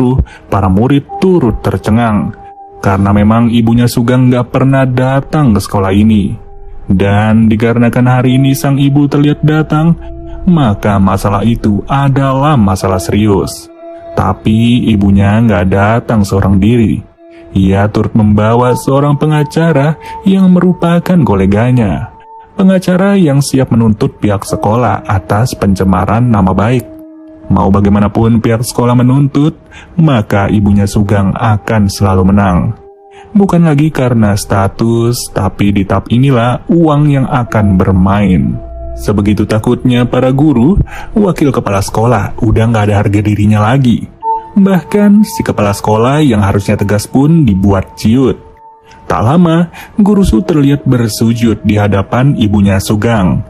guru, para murid turut tercengang. Karena memang ibunya Sugeng gak pernah datang ke sekolah ini. Dan dikarenakan hari ini sang ibu terlihat datang, maka masalah itu adalah masalah serius. Tapi ibunya gak datang seorang diri. Ia turut membawa seorang pengacara yang merupakan koleganya. Pengacara yang siap menuntut pihak sekolah atas pencemaran nama baik. Mau bagaimanapun pihak sekolah menuntut, maka ibunya Sugeng akan selalu menang. Bukan lagi karena status, tapi di tahap inilah uang yang akan bermain. Sebegitu takutnya para guru, wakil kepala sekolah udah gak ada harga dirinya lagi. Bahkan si kepala sekolah yang harusnya tegas pun dibuat ciut. Tak lama, Guru Su terlihat bersujud di hadapan ibunya Sugeng.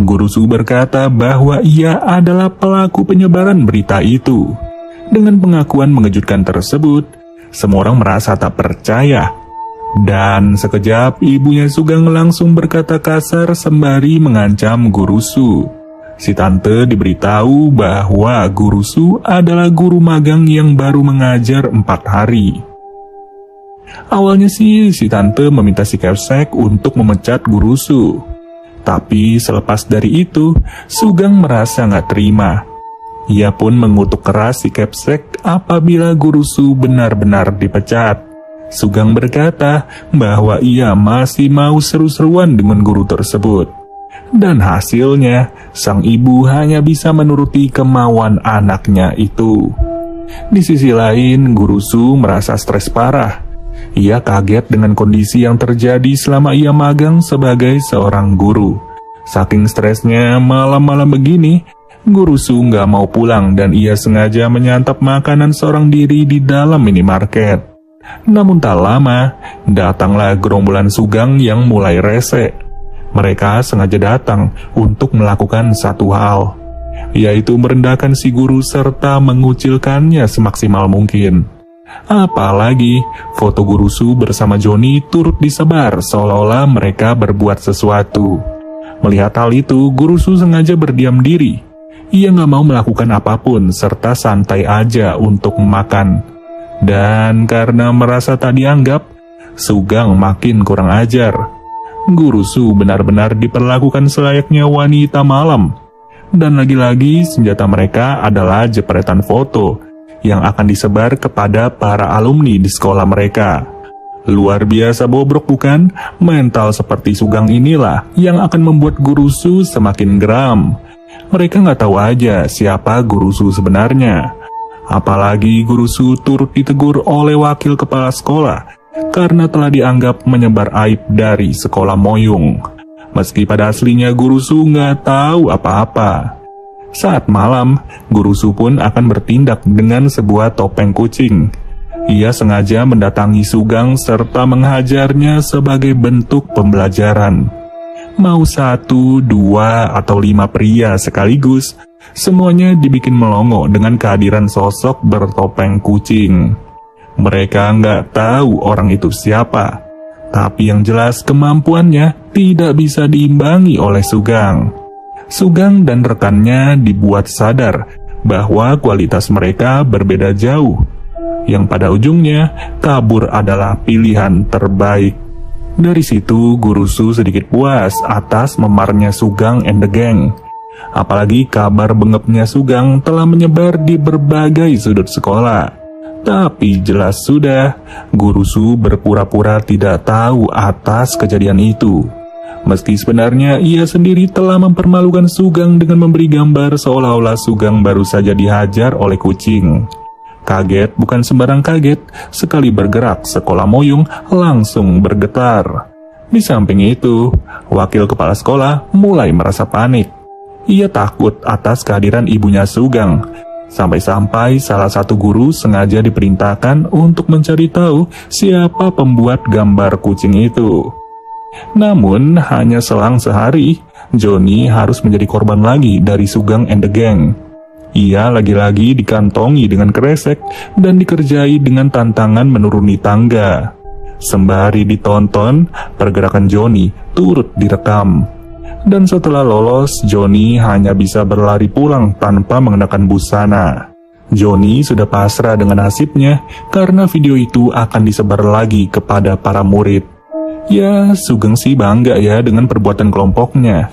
Guru Su berkata bahwa ia adalah pelaku penyebaran berita itu. Dengan pengakuan mengejutkan tersebut, semua orang merasa tak percaya. Dan sekejap ibunya Sugeng langsung berkata kasar sembari mengancam Guru Su. Si tante diberitahu bahwa Guru Su adalah guru magang yang baru mengajar 4 hari. Awalnya sih si tante meminta si Kepsek untuk memecat Guru Su. Tapi selepas dari itu, Sugeng merasa gak terima. Ia pun mengutuk keras si Kepsek apabila Guru Su benar-benar dipecat. Sugeng berkata bahwa ia masih mau seru-seruan dengan guru tersebut. Dan hasilnya, sang ibu hanya bisa menuruti kemauan anaknya itu. Di sisi lain, Guru Su merasa stres parah. Ia kaget dengan kondisi yang terjadi selama ia magang sebagai seorang guru. Saking stresnya, malam-malam begini, Guru Su nggak mau pulang dan ia sengaja menyantap makanan seorang diri di dalam minimarket. Namun tak lama, datanglah gerombolan Sugeng yang mulai rese. Mereka sengaja datang untuk melakukan satu hal, yaitu merendahkan si guru serta mengucilkannya semaksimal mungkin. Apalagi, foto Guru Su bersama Joni turut disebar seolah-olah mereka berbuat sesuatu. Melihat hal itu, Guru Su sengaja berdiam diri. Ia nggak mau melakukan apapun serta santai aja untuk makan. Dan karena merasa tak dianggap, Sugeng makin kurang ajar. Guru Su benar-benar diperlakukan selayaknya wanita malam. Dan lagi-lagi senjata mereka adalah jepretan foto yang akan disebar kepada para alumni di sekolah mereka. Luar biasa bobrok bukan? Mental seperti Sugeng inilah yang akan membuat Guru Su semakin geram. Mereka nggak tahu aja siapa Guru Su sebenarnya. Apalagi Guru Su turut ditegur oleh wakil kepala sekolah karena telah dianggap menyebar aib dari sekolah Moyung. Meski pada aslinya Guru Su nggak tahu apa-apa. Saat malam, Guru Su pun akan bertindak dengan sebuah topeng kucing. Ia sengaja mendatangi Sugeng serta menghajarnya sebagai bentuk pembelajaran. Mau 1, 2, atau 5 pria sekaligus, semuanya dibikin melongo dengan kehadiran sosok bertopeng kucing. Mereka nggak tahu orang itu siapa, tapi yang jelas kemampuannya tidak bisa diimbangi oleh Sugeng. Sugeng dan rekannya dibuat sadar bahwa kualitas mereka berbeda jauh. Yang pada ujungnya, kabur adalah pilihan terbaik. Dari situ, Guru Su sedikit puas atas memarnya Sugeng and the Gang. Apalagi kabar bengepnya Sugeng telah menyebar di berbagai sudut sekolah. Tapi jelas sudah, Guru Su berpura-pura tidak tahu atas kejadian itu. Meski sebenarnya ia sendiri telah mempermalukan Sugeng dengan memberi gambar seolah-olah Sugeng baru saja dihajar oleh kucing. Kaget bukan sembarang kaget, sekali bergerak sekolah Moyung langsung bergetar. Di samping itu, wakil kepala sekolah mulai merasa panik. Ia takut atas kehadiran ibunya Sugeng. Sampai-sampai salah satu guru sengaja diperintahkan untuk mencari tahu siapa pembuat gambar kucing itu. Namun, hanya selang sehari, Joni harus menjadi korban lagi dari Sugeng and the Gang. Ia lagi-lagi dikantongi dengan kresek dan dikerjai dengan tantangan menuruni tangga. Sembari ditonton, pergerakan Joni turut direkam. Dan setelah lolos, Joni hanya bisa berlari pulang tanpa mengenakan busana. Joni sudah pasrah dengan nasibnya karena video itu akan disebar lagi kepada para murid. Ya, Sugeng sih bangga ya dengan perbuatan kelompoknya.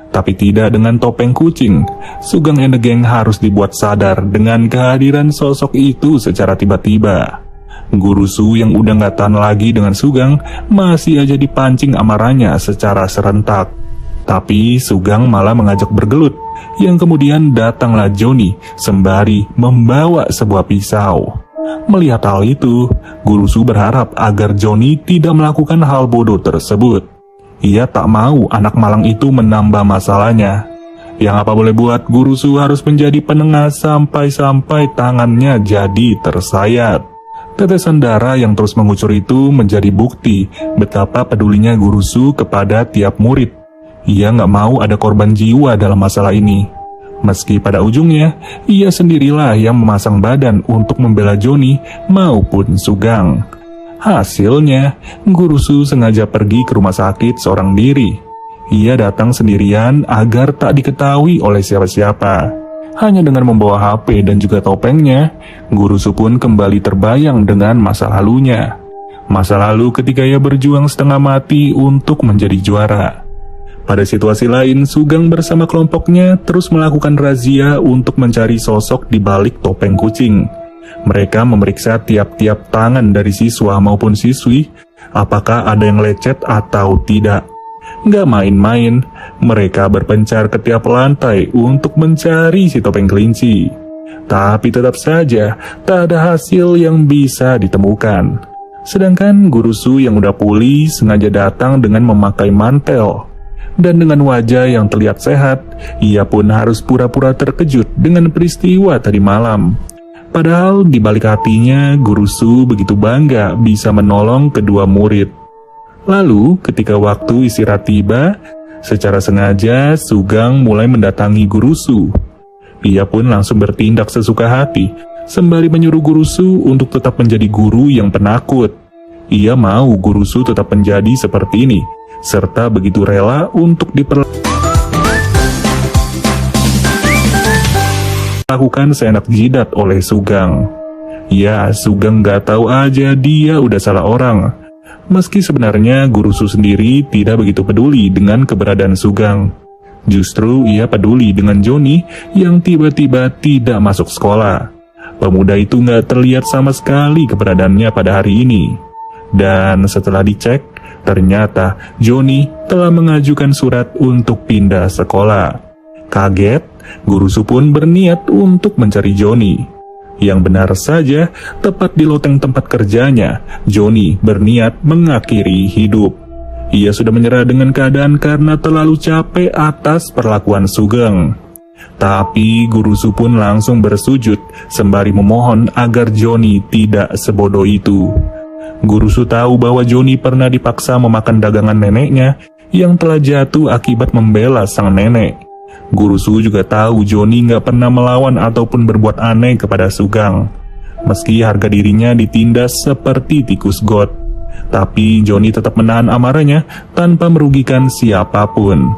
Tapi tidak dengan topeng kucing. Sugeng and the Gang harus dibuat sadar dengan kehadiran sosok itu secara tiba-tiba. Guru Su yang udah gak tahan lagi dengan Sugeng masih aja dipancing amarahnya secara serentak. Tapi Sugeng malah mengajak bergelut, yang kemudian datanglah Joni sembari membawa sebuah pisau. Melihat hal itu, Guru Su berharap agar Joni tidak melakukan hal bodoh tersebut. Ia tak mau anak malang itu menambah masalahnya. Yang apa boleh buat, Guru Su harus menjadi penengah sampai-sampai tangannya jadi tersayat. Tetesan darah yang terus mengucur itu menjadi bukti betapa pedulinya Guru Su kepada tiap murid. Ia nggak mau ada korban jiwa dalam masalah ini. Meski pada ujungnya, ia sendirilah yang memasang badan untuk membela Joni maupun Sugeng. Hasilnya, Guru Su sengaja pergi ke rumah sakit seorang diri. Ia datang sendirian agar tak diketahui oleh siapa-siapa. Hanya dengan membawa HP dan juga topengnya, Guru Su pun kembali terbayang dengan masa lalunya. Masa lalu ketika ia berjuang setengah mati untuk menjadi juara. Pada situasi lain, Sugeng bersama kelompoknya terus melakukan razia untuk mencari sosok di balik topeng kucing. Mereka memeriksa tiap-tiap tangan dari siswa maupun siswi, apakah ada yang lecet atau tidak. Nggak main-main, mereka berpencar ke tiap lantai untuk mencari si topeng kelinci. Tapi tetap saja, tak ada hasil yang bisa ditemukan. Sedangkan Guru Su yang udah pulih sengaja datang dengan memakai mantel. Dan dengan wajah yang terlihat sehat, ia pun harus pura-pura terkejut dengan peristiwa tadi malam. Padahal di balik hatinya, Guru Su begitu bangga bisa menolong kedua murid. Lalu, ketika waktu istirahat tiba, secara sengaja Sugeng mulai mendatangi Guru Su. Ia pun langsung bertindak sesuka hati, sembari menyuruh Guru Su untuk tetap menjadi guru yang penakut. Ia mau Guru Su tetap menjadi seperti ini, serta begitu rela untuk diperlakukan seenak jidat oleh Sugeng. Ya, Sugeng gak tahu aja dia udah salah orang. Meski sebenarnya Guru Su sendiri tidak begitu peduli dengan keberadaan Sugeng. Justru ia peduli dengan Joni yang tiba-tiba tidak masuk sekolah. Pemuda itu gak terlihat sama sekali keberadaannya pada hari ini. Dan setelah dicek, ternyata Joni telah mengajukan surat untuk pindah sekolah. Kaget, Guru Su pun berniat untuk mencari Joni. Yang benar saja, tepat di loteng tempat kerjanya, Joni berniat mengakhiri hidup. Ia sudah menyerah dengan keadaan karena terlalu capek atas perlakuan Sugeng. Tapi Guru Su pun langsung bersujud sembari memohon agar Joni tidak sebodoh itu. Guru Su tahu bahwa Joni pernah dipaksa memakan dagangan neneknya yang telah jatuh akibat membela sang nenek. Guru Su juga tahu Joni nggak pernah melawan ataupun berbuat aneh kepada Sugeng. Meski harga dirinya ditindas seperti tikus got, tapi Joni tetap menahan amarahnya tanpa merugikan siapapun.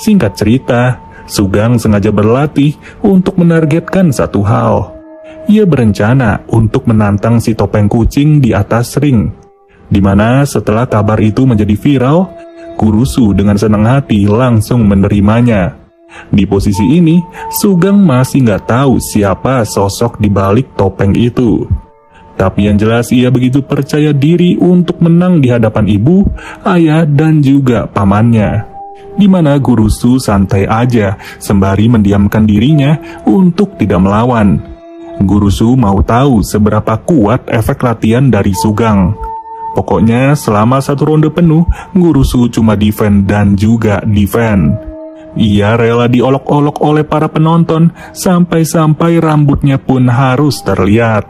Singkat cerita, Sugeng sengaja berlatih untuk menargetkan satu hal. Ia berencana untuk menantang si topeng kucing di atas ring. Dimana setelah kabar itu menjadi viral, Guru Su dengan senang hati langsung menerimanya. Di posisi ini, Sugeng masih nggak tahu siapa sosok di balik topeng itu. Tapi yang jelas ia begitu percaya diri untuk menang di hadapan ibu, ayah, dan juga pamannya. Dimana Guru Su santai aja sembari mendiamkan dirinya untuk tidak melawan. Guru Su mau tahu seberapa kuat efek latihan dari Sugeng. Pokoknya selama satu ronde penuh, Guru Su cuma defend dan juga defend. Ia rela diolok-olok oleh para penonton sampai-sampai rambutnya pun harus terlihat.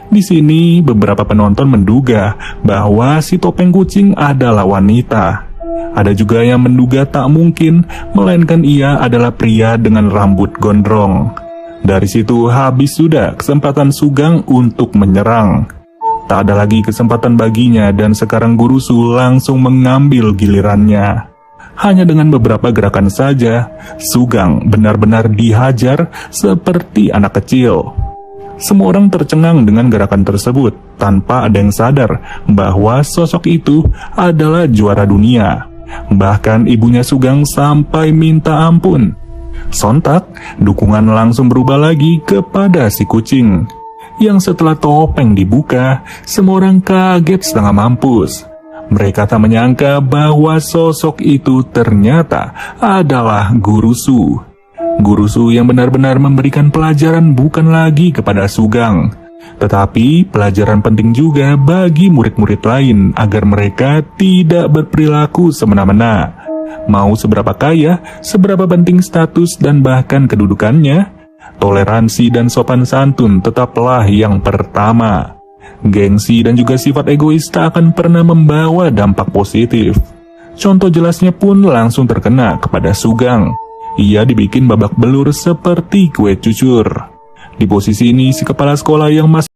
Di sini beberapa penonton menduga bahwa si topeng kucing adalah wanita. Ada juga yang menduga tak mungkin, melainkan ia adalah pria dengan rambut gondrong. Dari situ habis sudah kesempatan Sugeng untuk menyerang. Tak ada lagi kesempatan baginya dan sekarang Guru Su langsung mengambil gilirannya. Hanya dengan beberapa gerakan saja, Sugeng benar-benar dihajar seperti anak kecil. Semua orang tercengang dengan gerakan tersebut tanpa ada yang sadar bahwa sosok itu adalah juara dunia. Bahkan ibunya Sugeng sampai minta ampun. Sontak, dukungan langsung berubah lagi kepada si kucing. Yang setelah topeng dibuka, semua orang kaget setengah mampus. Mereka tak menyangka bahwa sosok itu ternyata adalah Guru Su. Guru Su yang benar-benar memberikan pelajaran bukan lagi kepada Sugeng, tetapi pelajaran penting juga bagi murid-murid lain agar mereka tidak berperilaku semena-mena. Mau seberapa kaya, seberapa penting status dan bahkan kedudukannya, toleransi dan sopan santun tetaplah yang pertama. Gengsi dan juga sifat egois tak akan pernah membawa dampak positif. Contoh jelasnya pun langsung terkena kepada Sugeng. Ia dibikin babak belur seperti kue cucur. Di posisi ini, si kepala sekolah yang masih